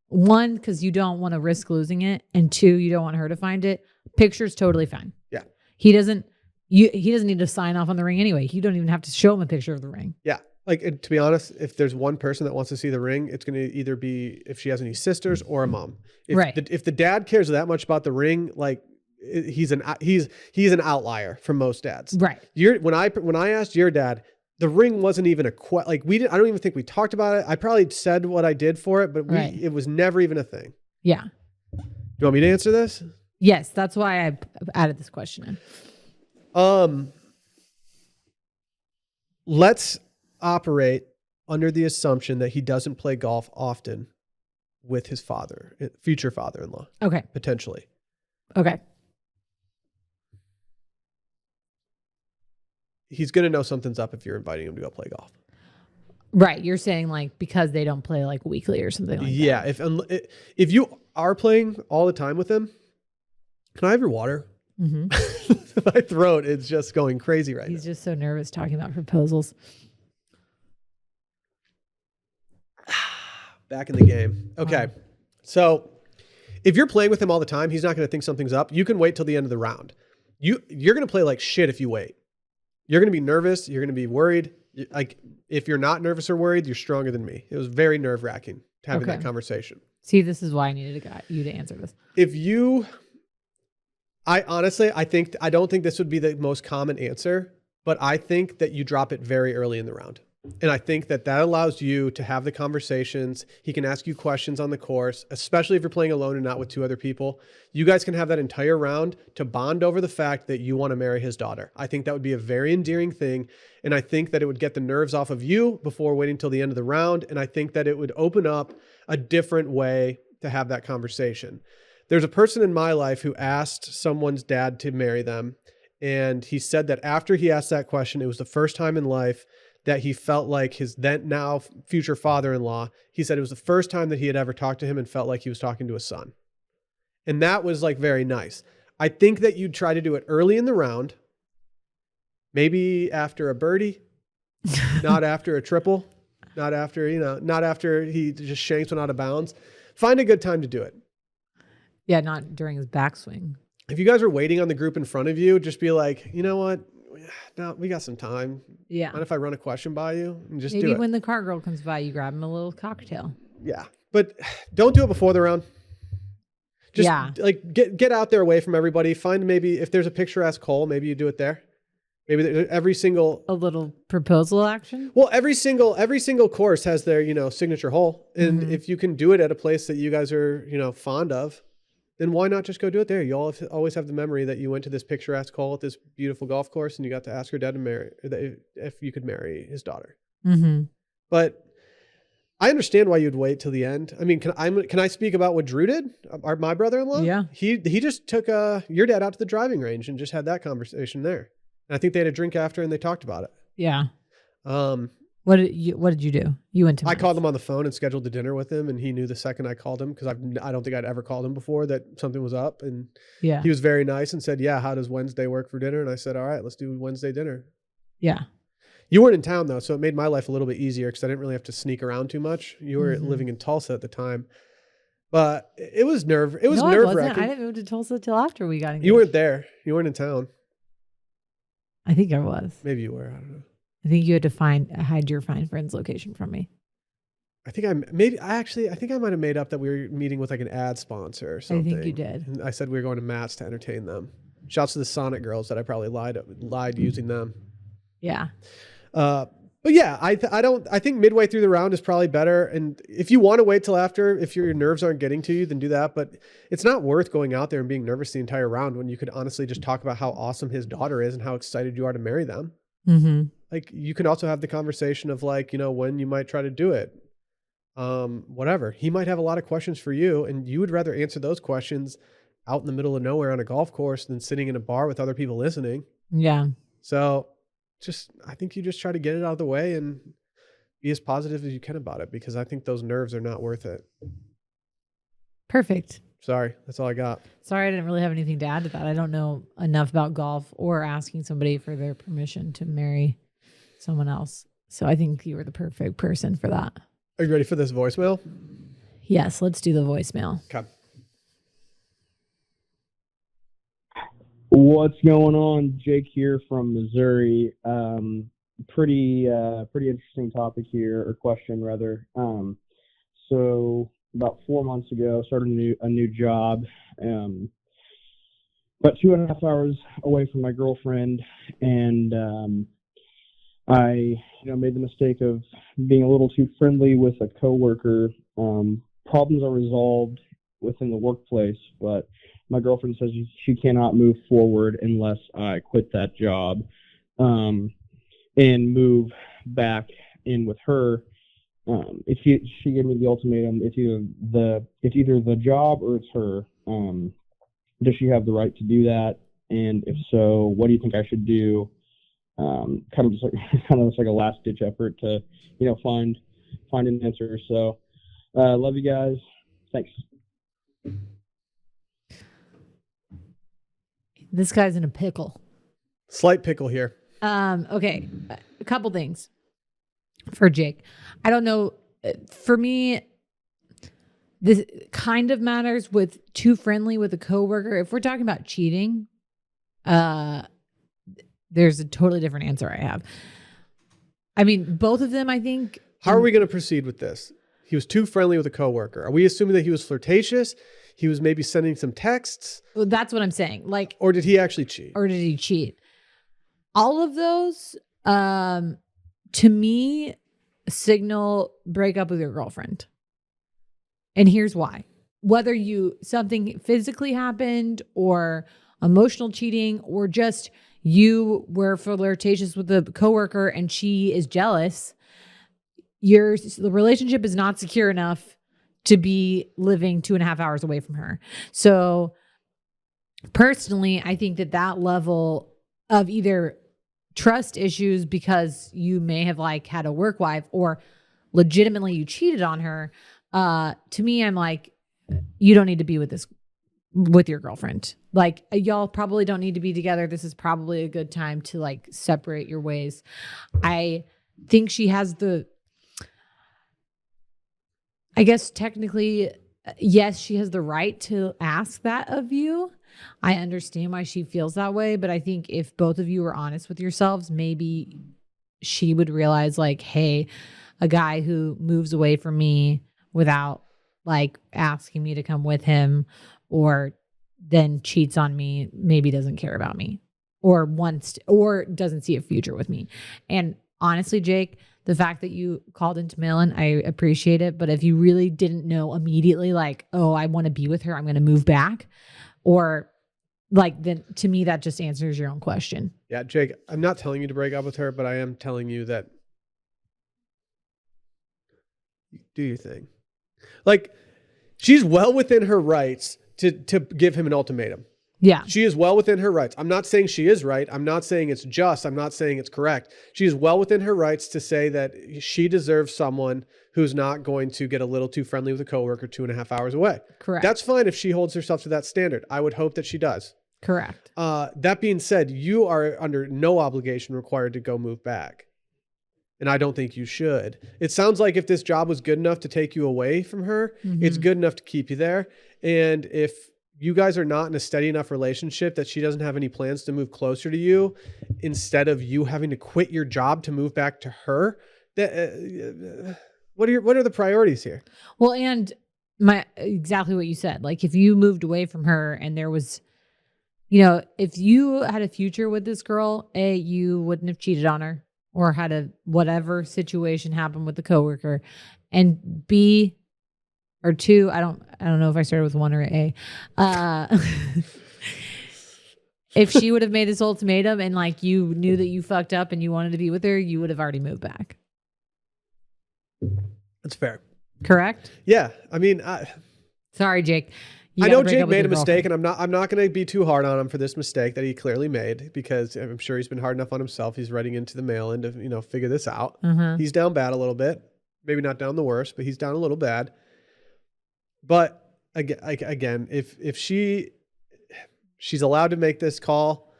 A: 1, because you don't want to risk losing it. And 2, you don't want her to find it. Picture's totally fine.
B: Yeah.
A: He doesn't need to sign off on the ring anyway. You don't even have to show him a picture of the ring.
B: Yeah. Like, and to be honest, if there's one person that wants to see the ring, it's going to either be if she has any sisters or a mom. If the dad cares that much about the ring, like he's an outlier from most dads.
A: Right.
B: When I asked your dad, the ring wasn't even like I don't even think we talked about it. I probably said what I did for it, but it was never even a thing.
A: Yeah.
B: Do you want me to answer this?
A: Yes, that's why I added this question in.
B: Let's operate under the assumption that he doesn't play golf often with his future father-in-law.
A: Okay.
B: Potentially.
A: Okay.
B: He's going to know something's up if you're inviting him to go play golf.
A: Right. You're saying like because they don't play like weekly or something like that.
B: Yeah. If you are playing all the time with him, can I have your water? Mm-hmm. My throat is just going crazy right now.
A: He's just so nervous talking about proposals.
B: Back in the game. Okay. Wow. So if you're playing with him all the time, he's not going to think something's up. You can wait till the end of the round. You're going to play like shit if you wait. You're going to be nervous. You're going to be worried. Like if you're not nervous or worried, you're stronger than me. It was very nerve-wracking having that conversation.
A: See, this is why I needed you to answer this.
B: I don't think this would be the most common answer, but I think that you drop it very early in the round. And I think that allows you to have the conversations. He can ask you questions on the course, especially if you're playing alone and not with two other people. You guys can have that entire round to bond over the fact that you want to marry his daughter. I think that would be a very endearing thing. And I think that it would get the nerves off of you before waiting till the end of the round. And I think that it would open up a different way to have that conversation. There's a person in my life who asked someone's dad to marry them. And he said that after he asked that question, it was the first time in life that he felt like his then now future father-in-law, he said it was the first time that he had ever talked to him and felt like he was talking to a son. And that was like very nice. I think that you'd try to do it early in the round, maybe after a birdie, not after a triple, not after he just shanks one out of bounds. Find a good time to do it.
A: Yeah, not during his backswing.
B: If you guys are waiting on the group in front of you, just be like, you know what? No, we got some time.
A: Yeah.
B: Mind if I run a question by you and just
A: maybe
B: do it?
A: When the car girl comes by, you grab him a little cocktail.
B: Yeah. But don't do it before the round. Just like get out there away from everybody. Find maybe if there's a picturesque hole, maybe you do it there. Maybe a little
A: proposal action.
B: Well, every single course has their, signature hole. And if you can do it at a place that you guys are, fond of, then why not just go do it there? You always have the memory that you went to this picturesque hole at this beautiful golf course and you got to ask her dad to marry, if you could marry his daughter. Mm-hmm. But I understand why you'd wait till the end. I mean, can I speak about what Drew did? My brother-in-law? Yeah. He just took your dad out to the driving range and just had that conversation there. And I think they had a drink after and they talked about it.
A: Yeah. What did you do? You went to.
B: I called him on the phone and scheduled a dinner with him, and he knew the second I called him because I don't think I'd ever called him before that something was up, and he was very nice and said, "Yeah, how does Wednesday work for dinner?" And I said, "All right, let's do Wednesday dinner." Yeah. You weren't in town though, so it made my life a little bit easier because I didn't really have to sneak around too much. You were living in Tulsa at the time, but it was nerve-wracking.
A: I didn't move to Tulsa till after we got engaged.
B: You weren't there. You weren't in town.
A: I think I was.
B: Maybe you were. I don't know.
A: I think you had to hide your Find Friends location from me.
B: I think I might have made up that we were meeting with like an ad sponsor or something.
A: I think you did.
B: And I said we were going to Matt's to entertain them. Shouts to the Sonic girls that I probably lied using them. Yeah. But yeah, I think midway through the round is probably better. And if you want to wait till after, if your nerves aren't getting to you, then do that. But it's not worth going out there and being nervous the entire round when you could honestly just talk about how awesome his daughter is and how excited you are to marry them. Mm-hmm. Like you can also have the conversation of like, when you might try to do it. Whatever. He might have a lot of questions for you and you would rather answer those questions out in the middle of nowhere on a golf course than sitting in a bar with other people listening. Yeah. So I think you just try to get it out of the way and be as positive as you can about it because I think those nerves are not worth it.
A: Perfect.
B: Sorry. That's all I got.
A: Sorry, I didn't really have anything to add to that. I don't know enough about golf or asking somebody for their permission to marry someone else. So I think you were the perfect person for that.
B: Are you ready for this voicemail?
A: Yes, let's do the voicemail.
B: Okay.
C: What's going on? Jake here from Missouri. pretty interesting topic here, or question rather. So about 4 months ago, started a new job. About 2.5 hours away from my girlfriend, and I, made the mistake of being a little too friendly with a coworker. Problems are resolved within the workplace, but my girlfriend says she cannot move forward unless I quit that job, and move back in with her. If she gave me the ultimatum, it's either the job or it's her. Does she have the right to do that? And if so, what do you think I should do? Kind of just like a last ditch effort to, find an answer. So, love you guys. Thanks.
A: This guy's in a pickle.
B: Slight pickle here.
A: Okay. A couple things for Jake. I don't know. For me, this kind of matters with too friendly with a coworker. If we're talking about cheating, there's a totally different answer I have. I mean, both of them, I think.
B: How are we going to proceed with this? He was too friendly with a coworker. Are we assuming that he was flirtatious? He was maybe sending some texts?
A: Well, that's what I'm saying.
B: Or did he actually cheat?
A: Or did he cheat? All of those, to me, signal break up with your girlfriend. And here's why. Whether something physically happened or emotional cheating or just you were flirtatious with a coworker and she is jealous, the relationship is not secure enough to be living 2.5 hours away from her. So personally, I think that level of either trust issues because you may have had a work wife or legitimately you cheated on her, to me, I'm like, you don't need to be with your girlfriend. Y'all probably don't need to be together. This is probably a good time to separate your ways. I think she has I guess technically, yes, she has the right to ask that of you. I understand why she feels that way, but I think if both of you are honest with yourselves, maybe she would realize hey, a guy who moves away from me without asking me to come with him or then cheats on me, maybe doesn't care about me or or doesn't see a future with me. And honestly, Jake, the fact that you called into mail-in, I appreciate it. But if you really didn't know immediately, oh, I want to be with her, I'm going to move back, or then to me, that just answers your own question.
B: Yeah, Jake, I'm not telling you to break up with her, but I am telling you that do your thing. She's well within her rights to give him an ultimatum.
A: Yeah.
B: She is well within her rights. I'm not saying she is right. I'm not saying it's just. I'm not saying it's correct. She is well within her rights to say that she deserves someone who's not going to get a little too friendly with a coworker 2.5 hours away.
A: Correct.
B: That's fine if she holds herself to that standard. I would hope that she does.
A: Correct.
B: That being said, you are under no obligation required to go move back. And I don't think you should. It sounds like if this job was good enough to take you away from her, it's good enough to keep you there. And if you guys are not in a steady enough relationship that she doesn't have any plans to move closer to you, instead of you having to quit your job to move back to her, what are the priorities here?
A: Well, and exactly what you said. If you moved away from her and there was, if you had a future with this girl, A, you wouldn't have cheated on her or had a whatever situation happen with the coworker, and B, or two, I don't know if I started with one or A. If she would have made this ultimatum and you knew that you fucked up and you wanted to be with her, you would have already moved back.
B: That's fair.
A: Correct?
B: Yeah. I mean,
A: sorry, Jake.
B: I know Jake made a mistake, and I'm not going to be too hard on him for this mistake that he clearly made, because I'm sure he's been hard enough on himself. He's writing into the mail-in to figure this out. He's down bad a little bit, maybe not down the worst, but he's down a little bad. But again, if she's allowed to make this call,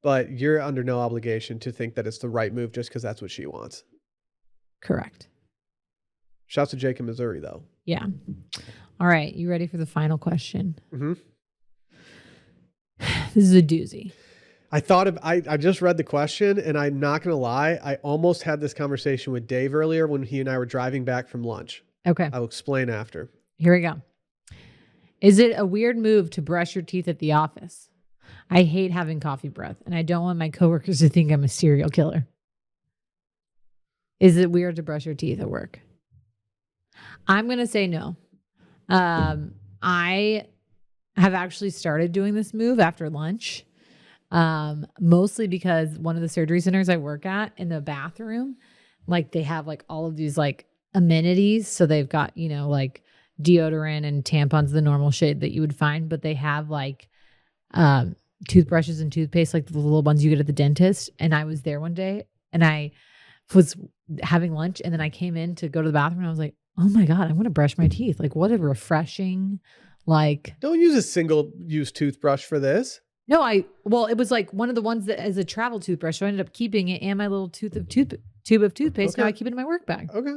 B: but you're under no obligation to think that it's the right move just because that's what she wants.
A: Correct.
B: Shouts to Jake in Missouri, though.
A: Yeah. All right. You ready for the final question?
B: Mm-hmm.
A: This is a doozy.
B: I just read the question, and I'm not going to lie. I almost had this conversation with Dave earlier when he and I were driving back from lunch.
A: Okay.
B: I'll explain after.
A: Here we go. Is it a weird move to brush your teeth at the office? I hate having coffee breath, and I don't want my coworkers to think I'm a serial killer. Is it weird to brush your teeth at work? I'm going to say no. I have actually started doing this move after lunch, mostly because one of the surgery centers I work at, in the bathroom, like they have like all of these like amenities. So they've got, like deodorant and tampons, the normal shit that you would find, but they have like toothbrushes and toothpaste, like the little ones you get at the dentist. And I was there one day and I was having lunch, and then I came in to go to the bathroom, and I was like, oh my God, I want to brush my teeth. Like, what a refreshing, like.
B: Don't use a single-use toothbrush for this.
A: No, it was like one of the ones that is a travel toothbrush. So I ended up keeping it and my little tube of toothpaste.
B: Okay.
A: Now I keep it in my work bag.
B: Okay.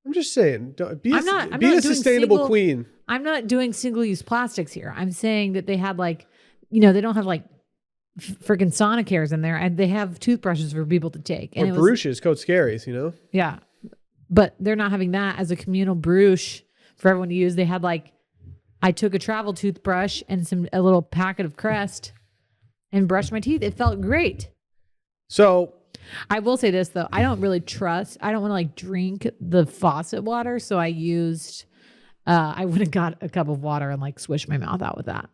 B: I'm just saying, be
A: I'm not
B: a sustainable queen.
A: I'm not doing single-use plastics here. I'm saying that they had like, they don't have like freaking Sonicares in there, and they have toothbrushes for people to take.
B: And Bruches, Coat Scaries,
A: Yeah. But they're not having that as a communal brush for everyone to use. They had like, I took a travel toothbrush and a little packet of Crest and brushed my teeth. It felt great.
B: So
A: I will say this though. I don't want to like drink the faucet water. So I used, I would have got a cup of water and like swished my mouth out with that.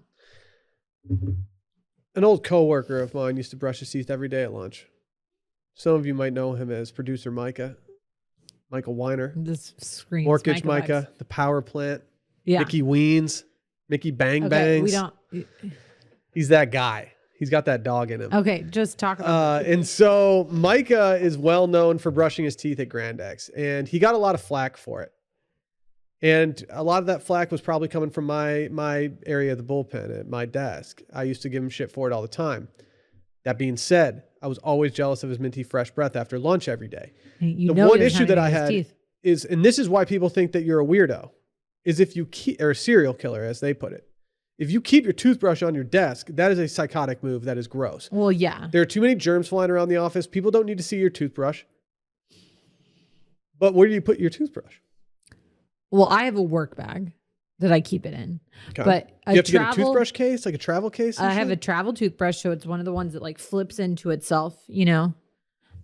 B: An old coworker of mine used to brush his teeth every day at lunch. Some of you might know him as producer Michael Weiner.
A: This screams
B: Mortgage Micah, The Power Plant,
A: yeah.
B: Mickey Weens, Mickey Bang Bangs. He's that guy. He's got that dog in him.
A: Okay, just talk about
B: and so Micah is well known for brushing his teeth at Grand X, and he got a lot of flack for it. And a lot of that flack was probably coming from my area of the bullpen at my desk. I used to give him shit for it all the time. That being said, I was always jealous of his minty fresh breath after lunch every day. The one issue that I had is, and this is why people think that you're a weirdo, is if you keep, or a serial killer, as they put it. If you keep your toothbrush on your desk, that is a psychotic move. That is gross.
A: Well, yeah.
B: There are too many germs flying around the office. People don't need to see your toothbrush. But where do you put your toothbrush?
A: Well, I have a work bag that I keep it in. Okay. But
B: you have to get a toothbrush case, like a travel case?
A: I have a travel toothbrush, so it's one of the ones that like flips into itself, and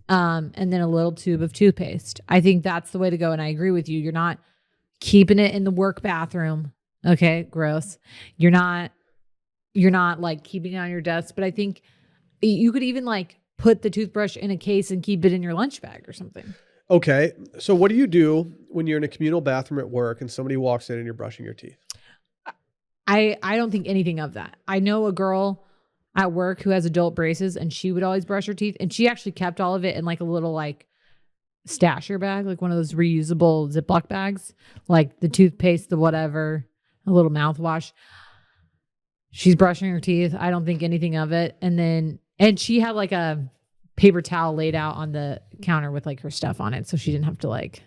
A: then a little tube of toothpaste. I think that's the way to go, and I agree with you. You're not keeping it in the work bathroom. Okay, gross. You're not like keeping it on your desk, but I think you could even like put the toothbrush in a case and keep it in your lunch bag or something.
B: Okay. So what do you do when you're in a communal bathroom at work and somebody walks in and you're brushing your teeth?
A: I don't think anything of that. I know a girl at work who has adult braces, and she would always brush her teeth, and she actually kept all of it in like a little like stasher bag, like one of those reusable Ziploc bags, like the toothpaste, the whatever, a little mouthwash. She's brushing her teeth. I don't think anything of it. And she had like a paper towel laid out on the counter with like her stuff on it, so she didn't have to like.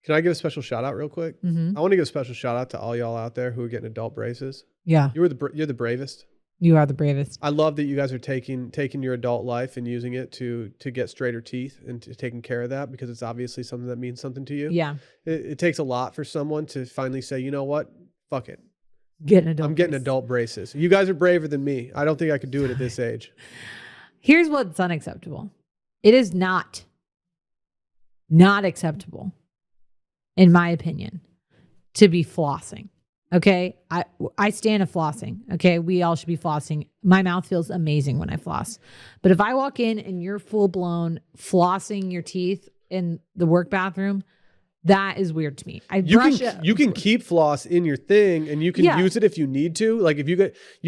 B: Can I give a special shout out real quick?
A: Mm-hmm.
B: I want to give a special shout out to all y'all out there who are getting adult braces.
A: Yeah,
B: you're the bravest.
A: You are the bravest.
B: I love that you guys are taking your adult life and using it to get straighter teeth and to taking care of that, because it's obviously something that means something to you.
A: Yeah,
B: it takes a lot for someone to finally say, you know what, fuck it.
A: I'm
B: getting adult braces. You guys are braver than me. I don't think I could do it at this age.
A: Here's what's unacceptable. It is not acceptable, in my opinion, to be flossing. Okay. I stand a flossing. Okay. We all should be flossing. My mouth feels amazing when I floss. But if I walk in and you're full blown flossing your teeth in the work bathroom, that is weird to me.
B: You can keep floss in your thing, and you can use it if you need to. Like if you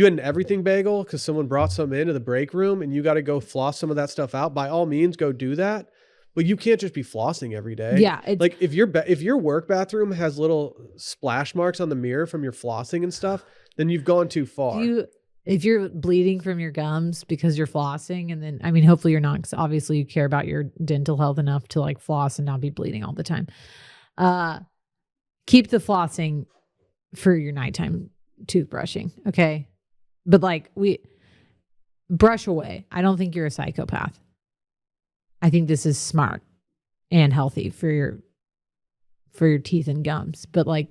B: had an everything bagel because someone brought some into the break room and you got to go floss some of that stuff out, by all means, go do that. But you can't just be flossing every day.
A: Yeah.
B: Like if your work bathroom has little splash marks on the mirror from your flossing and stuff, then you've gone too far.
A: If you're bleeding from your gums because you're flossing, and then, I mean, hopefully you're not, because obviously you care about your dental health enough to like floss and not be bleeding all the time. Keep the flossing for your nighttime toothbrushing. Okay. But like brush away. I don't think you're a psychopath. I think this is smart and healthy for your teeth and gums. But like,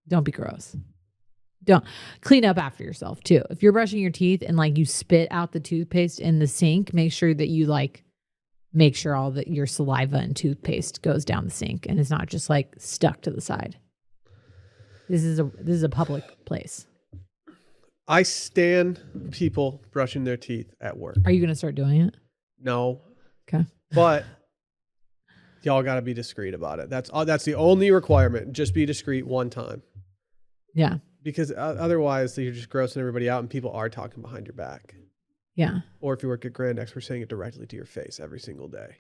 A: don't be gross. Don't clean up after yourself too. If you're brushing your teeth and like you spit out the toothpaste in the sink, make sure that you like make sure all that your saliva and toothpaste goes down the sink and it's not just like stuck to the side. This is a public place.
B: I stand people brushing their teeth at work.
A: Are you going to start doing it?
B: No.
A: Okay.
B: But y'all got to be discreet about it. That's the only requirement. Just be discreet one time.
A: Yeah.
B: Because otherwise you're just grossing everybody out and people are talking behind your back.
A: Yeah.
B: Or if you work at Grand X, we're saying it directly to your face every single day.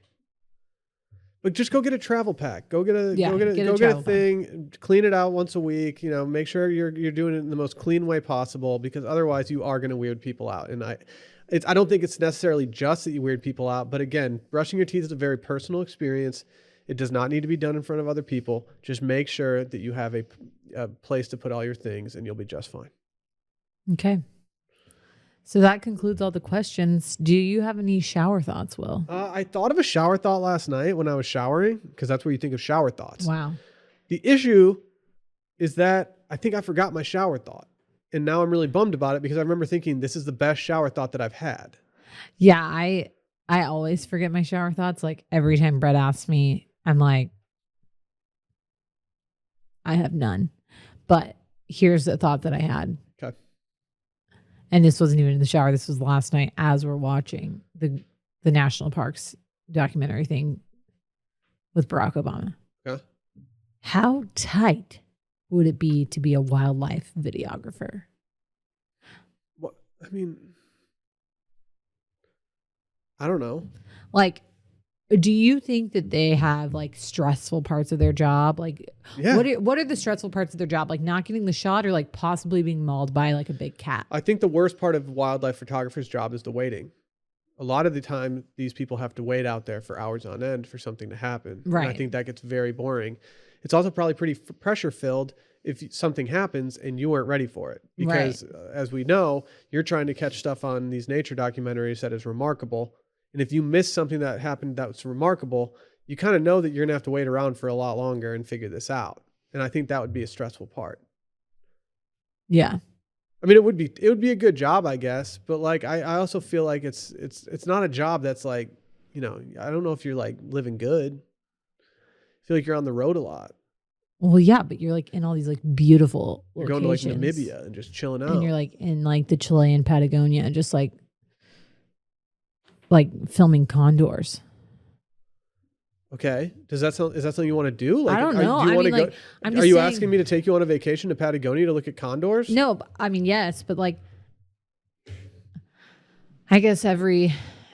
B: But just go get a travel pack. Go get a thing. Clean it out once a week. You know, make sure you're doing it in the most clean way possible, because otherwise you are going to weird people out. And I don't think it's necessarily just that you weird people out, but again, brushing your teeth is a very personal experience. It does not need to be done in front of other people. Just make sure that you have a place to put all your things, and you'll be just fine.
A: Okay. So that concludes all the questions. Do you have any shower thoughts, Will?
B: I thought of a shower thought last night when I was showering, because that's where you think of shower thoughts.
A: Wow.
B: The issue is that I think I forgot my shower thought. And now I'm really bummed about it, because I remember thinking this is the best shower thought that I've had.
A: Yeah, I always forget my shower thoughts. Like every time Brett asks me, I'm like, I have none. But here's the thought that I had.
B: Okay.
A: And this wasn't even in the shower. This was last night as we're watching the national parks documentary thing with Barack Obama.
B: Okay.
A: How tight would it be to be a wildlife videographer?
B: What? I mean, I don't know.
A: Like, do you think that they have like stressful parts of their job? Like,
B: Yeah.
A: what are the stressful parts of their job? Like not getting the shot, or like possibly being mauled by like a big cat?
B: I think the worst part of wildlife photographer's job is the waiting. A lot of the time, these people have to wait out there for hours on end for something to happen.
A: Right.
B: And I think that gets very boring. It's also probably pretty pressure filled if something happens and you weren't ready for it. Because as we know, you're trying to catch stuff on these nature documentaries that is remarkable. And if you miss something that happened that's remarkable, you kind of know that you're going to have to wait around for a lot longer and figure this out. And I think that would be a stressful part.
A: Yeah.
B: I mean, it would be a good job, I guess. But like, I also feel like it's not a job that's like, you know, I don't know if you're like living good. I feel like you're on the road a lot.
A: Well, yeah, but you're like in all these like beautiful
B: You're
A: locations.
B: going to like Namibia and just chilling out.
A: And you're like in like the Chilean Patagonia and just like filming condors.
B: Okay. Is that something you want to do? Like,
A: I don't know.
B: Do you want to go?
A: Like, I'm just
B: are you
A: saying,
B: asking me to take you on a vacation to Patagonia to look at condors?
A: No, I mean, yes, but like, I guess every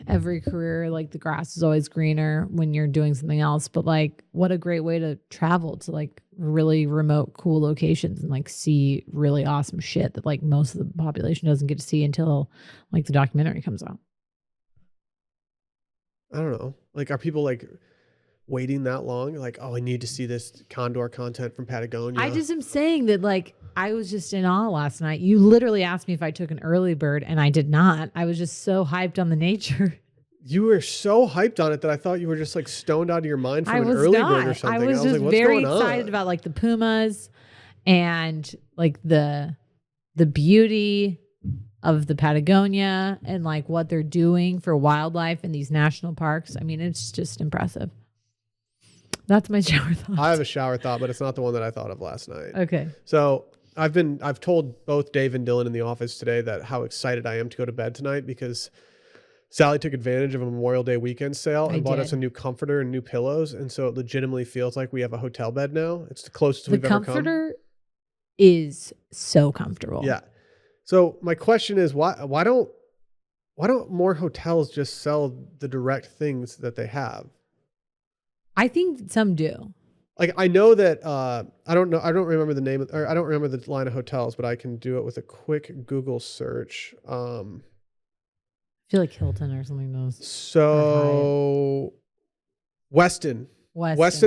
A: career, like the grass is always greener when you're doing something else. But like, what a great way to travel to like really remote, cool locations and like see really awesome shit that like most of the population doesn't get to see until like the documentary comes out.
B: I don't know. Like, are people like waiting that long? Like, oh, I need to see this condor content from Patagonia.
A: I just am saying that like I was just in awe last night. You literally asked me if I took an early bird and I did not. I was just so hyped on the nature.
B: You were so hyped on it that I thought you were just like stoned out of your mind from
A: I
B: an
A: was
B: early
A: not.
B: bird or something.
A: I was just
B: like, what's
A: very
B: going
A: excited
B: on?
A: about like the pumas and like the beauty of the Patagonia and like what they're doing for wildlife in these national parks. I mean, it's just impressive. That's my shower thought.
B: I have a shower thought, but it's not the one that I thought of last night.
A: Okay.
B: So I've told both Dave and Dylan in the office today that how excited I am to go to bed tonight, because Sally took advantage of a Memorial Day weekend sale and bought us a new comforter and new pillows. And so it legitimately feels like we have a hotel bed now. It's the closest we've ever come. The
A: comforter is so comfortable.
B: Yeah. So my question is, why don't more hotels just sell the direct things that they have?
A: I think some do.
B: Like, I know that I don't remember the name, or I don't remember the line of hotels, but I can do it with a quick Google search.
A: I feel like Hilton or something knows.
B: So Westin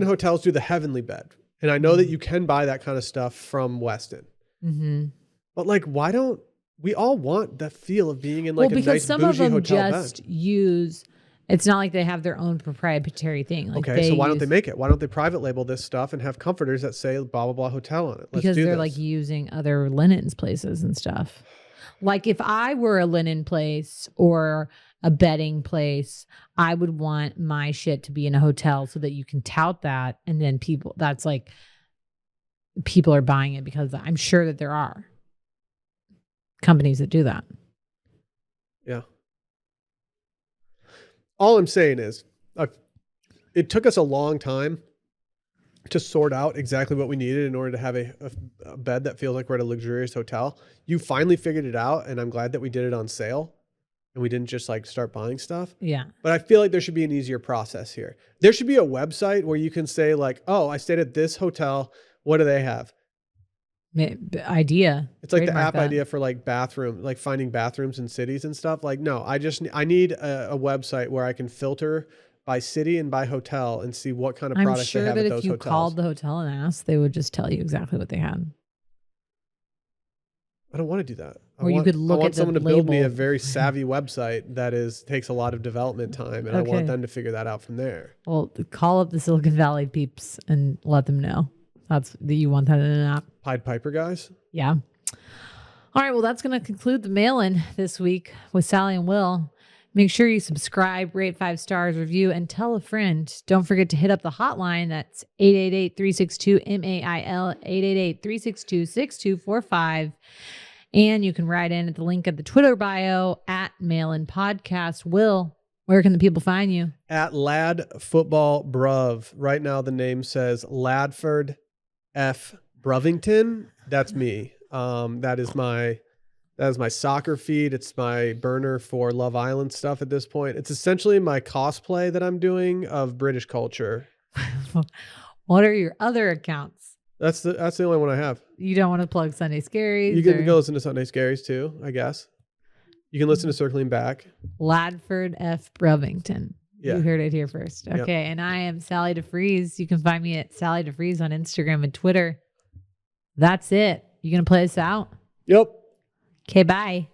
B: hotels do the Heavenly Bed, and I know that you can buy that kind of stuff from Westin.
A: Mm-hmm.
B: But like, why don't we all want the feel of being in like a
A: because
B: nice
A: some of
B: bougie
A: them
B: hotel
A: just
B: bed.
A: use. It's not like they have their own proprietary thing. Like
B: Okay, so why don't they make it? Why don't they private label this stuff and have comforters that say blah blah blah hotel on it? Let's
A: because
B: do
A: they're
B: this.
A: like using other linens places and stuff. Like if I were a linen place or a bedding place, I would want my shit to be in a hotel so that you can tout that, and then people are buying it because I'm sure that there are companies that do that.
B: Yeah. All I'm saying is, it took us a long time to sort out exactly what we needed in order to have a bed that feels like we're at a luxurious hotel. You finally figured it out, and I'm glad that we did it on sale and we didn't just like start buying stuff.
A: Yeah.
B: But I feel like there should be an easier process here. There should be a website where you can say like, oh, I stayed at this hotel. What do they have?
A: Idea.
B: It's like the
A: Trademark
B: app
A: that.
B: idea for like like finding bathrooms in cities and stuff. Like, no, I need a website where I can filter by city and by hotel and see what kind of products
A: I'm sure
B: they have
A: that
B: at those
A: if you
B: hotels.
A: called the hotel and asked, they would just tell you exactly what they had.
B: I don't want to do that.
A: Or you could look
B: I want
A: at the
B: someone to build me a
A: label.
B: very savvy website that takes a lot of development time, and I
A: Okay.
B: want them to figure that out from there.
A: Well, call up the Silicon Valley peeps and let them know that you want that in an app.
B: Pied Piper guys.
A: Yeah. All right. Well, that's going to conclude the mail-in this week with Sally and Will. Make sure you subscribe, rate 5 stars, review, and tell a friend. Don't forget to hit up the hotline. That's 888-362-MAIL, 888-362-6245. And you can write in at the link of the Twitter bio at Mail-In Podcast. Will, where can the people find you?
B: At Lad Football Bruv. Right now the name says Ladford F. Bruvington. That's me. That is my soccer feed. It's my burner for Love Island stuff at this point. It's essentially my cosplay that I'm doing of British culture.
A: What are your other accounts?
B: That's the only one I have.
A: You don't want to plug Sunday Scaries?
B: You can go listen to Sunday Scaries too, I guess. You can listen to Circling Back.
A: Ladford F. Brevington.
B: Yeah.
A: You heard it here first. Okay.
B: Yep.
A: And I am Sally deFries. You can find me at Sally deFries on Instagram and Twitter. That's it. You going to play us out?
B: Yep.
A: Okay, bye.